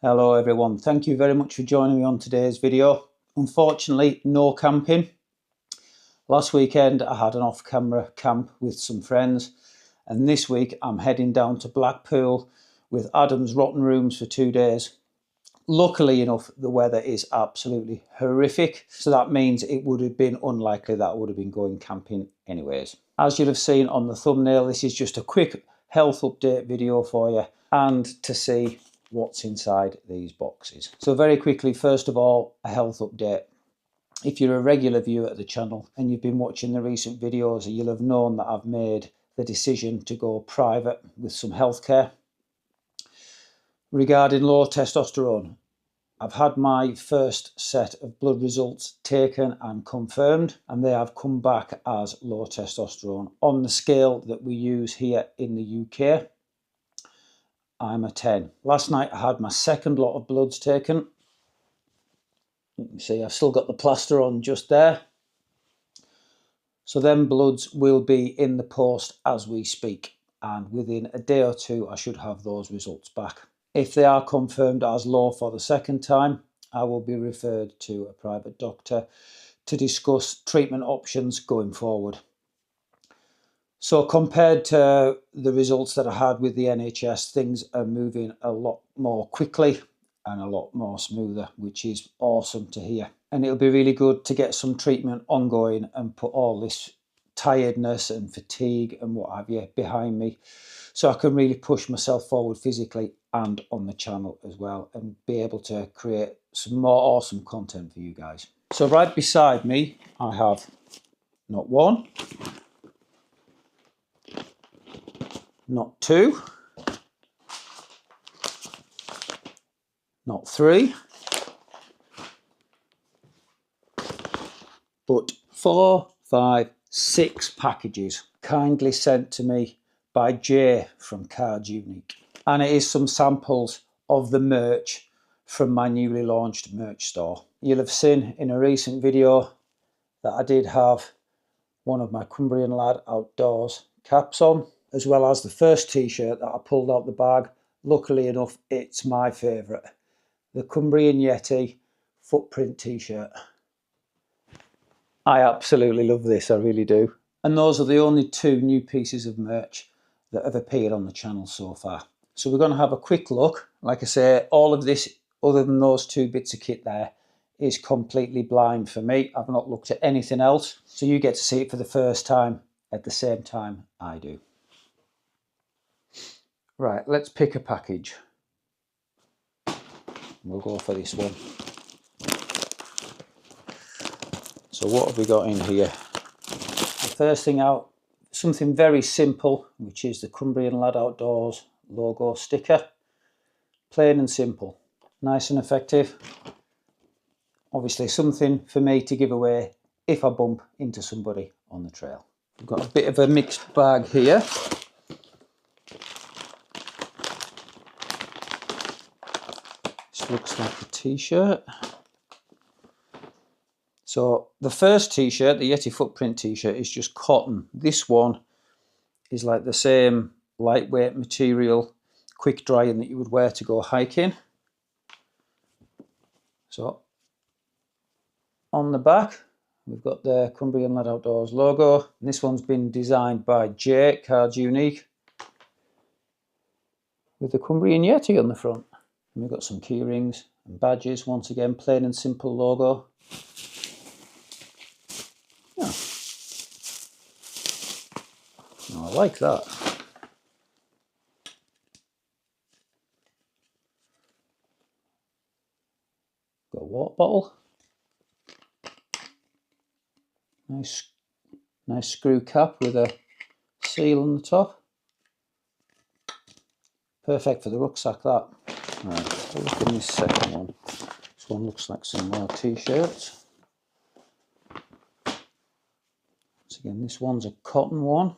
Hello everyone, thank you very much for joining me on today's video. Unfortunately, no camping. Last weekend I had an off-camera camp with some friends, and this week I'm heading down to Blackpool with Adam's Rotten Rooms for 2 days. Luckily enough, the weather is absolutely horrific, so that means it would have been unlikely that I would have been going camping anyways. As you'll have seen on the thumbnail, this is just a quick health update video for you and to see what's inside these boxes. So very quickly, first of all, a health update. If you're a regular viewer of the channel and you've been watching the recent videos, you'll have known that I've made the decision to go private with some healthcare. Regarding low testosterone, I've had my first set of blood results taken and confirmed, and they have come back as low testosterone. On the scale that we use here in the UK, I'm a 10. Last night I had my second lot of bloods taken. You can see I've still got the plaster on just there. So them bloods will be in the post as we speak, and within a day or two I should have those results back. If they are confirmed as low for the second time, I will be referred to a private doctor to discuss treatment options going forward. So compared to the results that I had with the NHS, things are moving a lot more quickly and a lot more smoother, which is awesome to hear. And it'll be really good to get some treatment ongoing and put all this tiredness and fatigue and what have you behind me, so I can really push myself forward physically and on the channel as well, and be able to create some more awesome content for you guys. So right beside me I have not one, not two, not three, but 4, 5, 6 packages kindly sent to me by Jay from Cards Unique. And it is some samples of the merch from my newly launched merch store. You'll have seen in a recent video that I did have one of my Cumbrian Lad Outdoors caps on, as well as the first t-shirt that I pulled out the bag. Luckily enough, it's my favourite, the Cumbrian Yeti footprint t-shirt. I absolutely love this, I really do. And those are the only 2 new pieces of merch that have appeared on the channel so far. So we're going to have a quick look. Like I say, all of this, other than those 2 bits of kit there, is completely blind for me. I've not looked at anything else. So you get to see it for the first time at the same time I do. Right, let's pick a package. We'll go for this one. So what have we got in here? The first thing out, something very simple, which is the Cumbrian Lad Outdoors logo sticker. Plain and simple, nice and effective. Obviously something for me to give away if I bump into somebody on the trail. We've got a bit of a mixed bag here. This looks like a t-shirt. So the first t-shirt, the Yeti footprint t-shirt, is just cotton. This one is like the same lightweight material, quick drying that you would wear to go hiking. So on the back, we've got the Cumbrian Lad Outdoors logo. And this one's been designed by Jay, Cards Unique, with the Cumbrian Yeti on the front. And we've got some key rings and badges, once again, plain and simple logo. Yeah. Oh, I like that. Got a water bottle. Nice screw cap with a seal on the top. Perfect for the rucksack, that. Right, let's look in this second one. This one looks like some more t-shirts. So again, this one's a cotton one.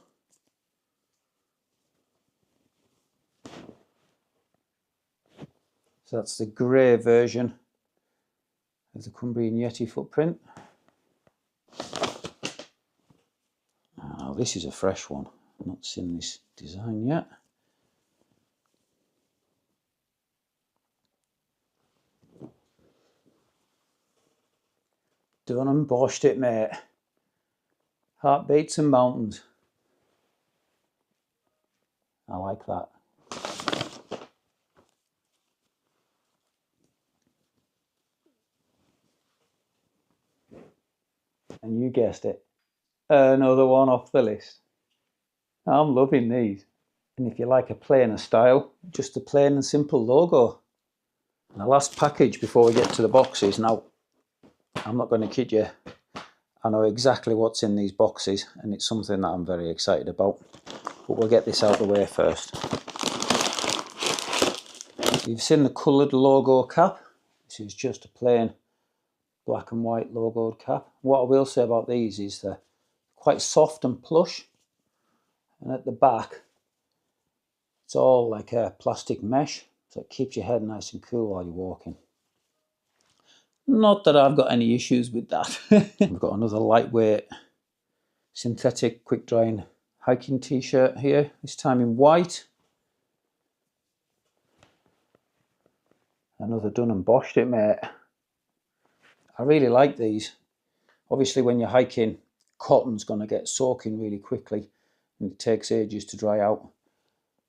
So that's the grey version of the Cumbrian Yeti footprint. Oh, this is a fresh one. I've not seen this design yet. Done and boshed it, mate. Heartbeats and mountains. I like that. And you guessed it, another one off the list. I'm loving these. And if you like a plainer style, just a plain and simple logo. And the last package before we get to the boxes. Now, I'm not going to kid you. I know exactly what's in these boxes, and it's something that I'm very excited about. But we'll get this out of the way first. You've seen the coloured logo cap. This is just a plain black and white logoed cap. What I will say about these is they're quite soft and plush. And at the back, it's all like a plastic mesh, so it keeps your head nice and cool while you're walking. Not that I've got any issues with that. We've got another lightweight synthetic quick drying hiking t-shirt here, this time in white. Another done and boshed it, mate. I really like these. Obviously when you're hiking, cotton's going to get soaking really quickly and it takes ages to dry out.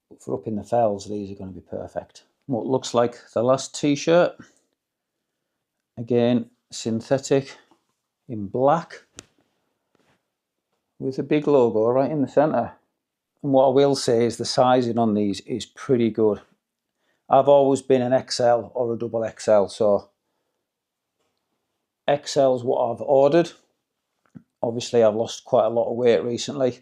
But for up in the fells, these are going to be perfect. What looks like the last t-shirt. Again, synthetic in black with a big logo right in the centre. And what I will say is the sizing on these is pretty good. I've always been an XL or a double XL, so XL's what I've ordered. Obviously I've lost quite a lot of weight recently,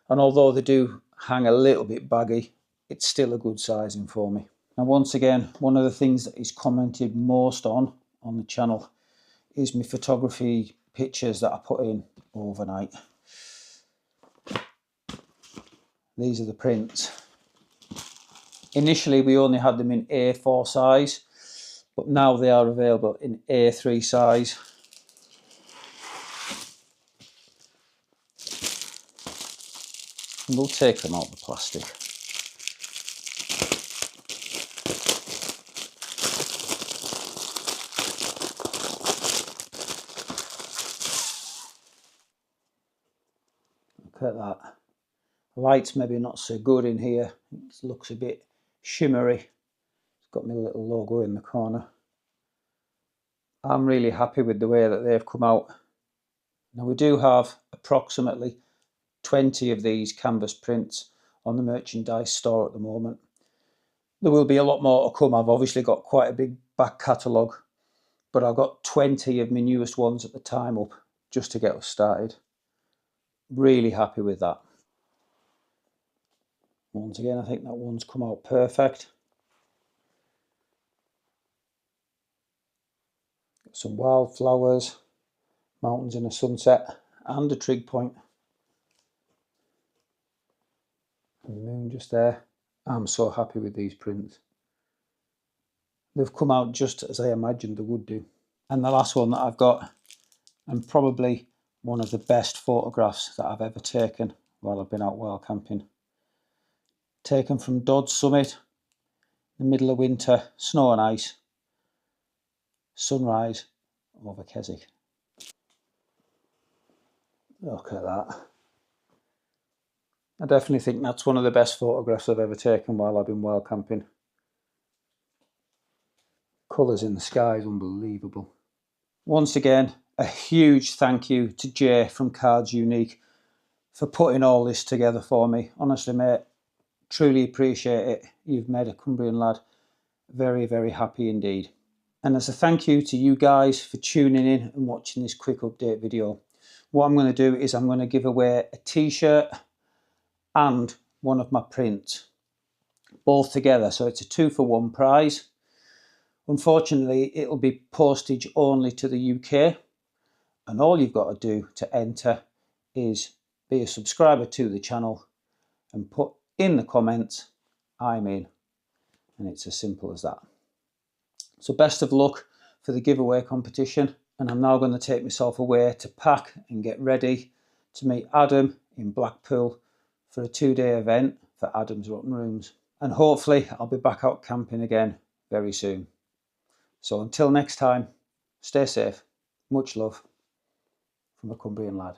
and although they do hang a little bit baggy, it's still a good sizing for me. Now once again, one of the things that is commented most on the channel is my photography pictures that I put in overnight. These are the prints. Initially we only had them in A4 size, but now they are available in A3 size. And we'll take them out of the plastic. Look at that. Light's maybe not so good in here. It looks a bit shimmery. It's got my little logo in the corner. I'm really happy with the way that they've come out. Now we do have approximately 20 of these canvas prints on the merchandise store at the moment. There will be a lot more to come. I've obviously got quite a big back catalogue, but I've got 20 of my newest ones at the time up just to get us started. Really happy with that. Once again, I think that one's come out perfect. Got some wildflowers, mountains in a sunset, and a trig point. And the moon just there. I'm so happy with these prints. They've come out just as I imagined they would do. And the last one that I've got, and probably one of the best photographs that I've ever taken while I've been out wild camping. Taken from Dodds Summit, in the middle of winter, snow and ice, sunrise over Keswick. Look at that. I definitely think that's one of the best photographs I've ever taken while I've been wild camping. Colours in the sky is unbelievable. Once again, a huge thank you to Jay from Cards Unique for putting all this together for me. Honestly, mate, truly appreciate it. You've made a Cumbrian lad very, very happy indeed. And as a thank you to you guys for tuning in and watching this quick update video, what I'm going to do is I'm going to give away a t-shirt and one of my prints, both together. So it's a 2-for-1 prize. Unfortunately, it'll be postage only to the UK. And all you've got to do to enter is be a subscriber to the channel and put in the comments, I'm in. And it's as simple as that. So best of luck for the giveaway competition. And I'm now going to take myself away to pack and get ready to meet Adam in Blackpool for a 2-day event for Adam's Rotten Rooms. And hopefully I'll be back out camping again very soon. So until next time, stay safe. Much love. from a Cumbrian lad.